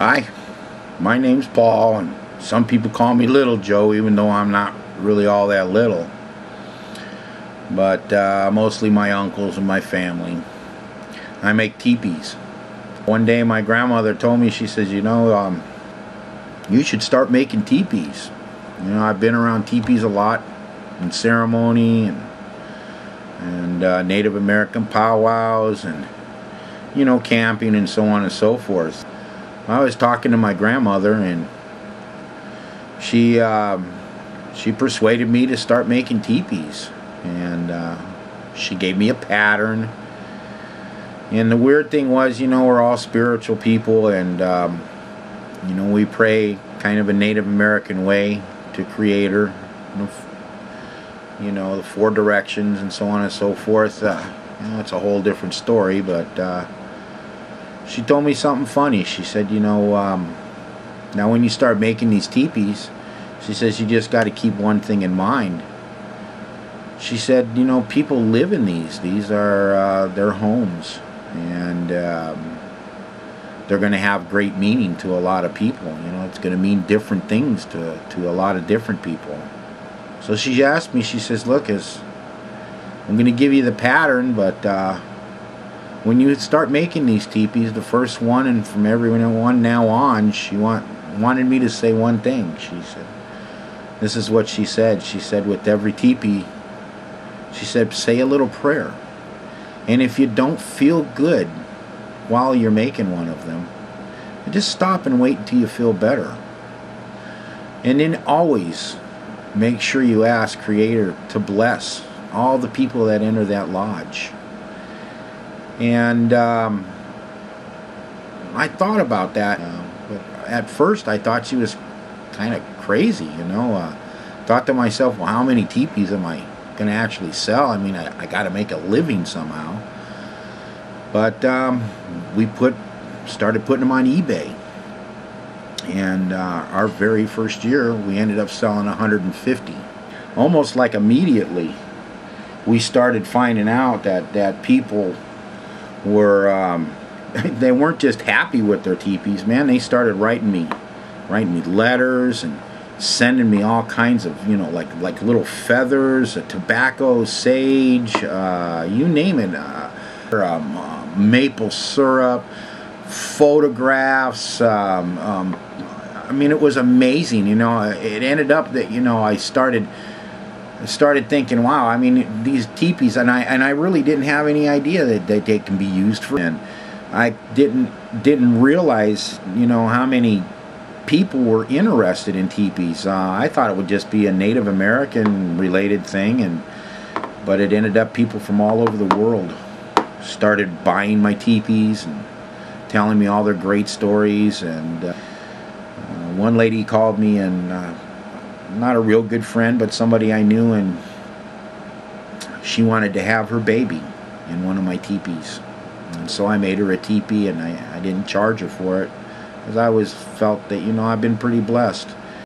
Hi, my name's Paul, and some people call me Little Joe, even though I'm not really all that little. But mostly my uncles and my family. I make teepees. One day my grandmother told me, she says, you should start making teepees. I've been around teepees a lot in ceremony and Native American powwows and camping and so on and so forth. I was talking to my grandmother, and she persuaded me to start making teepees, and she gave me a pattern. And the weird thing was, we're all spiritual people, and we pray kind of a Native American way to Creator. The four directions and so on and so forth. It's a whole different story, but she told me something funny. She said, now when you start making these teepees, she says you just got to keep one thing in mind. She said, people live in these. These are their homes, and they're going to have great meaning to a lot of people. It's going to mean different things to a lot of different people. So she asked me, she says, look, I'm going to give you the pattern, but when you start making these teepees, the first one, and from everyone now on, she wanted me to say one thing. She said, this is what she said. She said, with every teepee, she said, say a little prayer. And if you don't feel good while you're making one of them, just stop and wait until you feel better. And then always make sure you ask Creator to bless all the people that enter that lodge. And I thought about that, but at first I thought she was kind of crazy, thought to myself, well, how many teepees am I going to actually sell? I mean, I got to make a living somehow. But we started putting them on eBay. And our very first year, we ended up selling 150. Almost like immediately, we started finding out that people were they weren't just happy with their teepees, man. They started writing me letters and sending me all kinds of like little feathers, tobacco, sage, you name it, maple syrup, photographs. I mean, it was amazing. It ended up that I started thinking, wow, I mean, these teepees, and I really didn't have any idea that they can be used for. And I didn't realize, how many people were interested in teepees. I thought it would just be a Native American related thing, but it ended up people from all over the world started buying my teepees and telling me all their great stories. And one lady called me, and not a real good friend, but somebody I knew, and she wanted to have her baby in one of my teepees. And so I made her a teepee, and I didn't charge her for it, because I always felt that, I've been pretty blessed.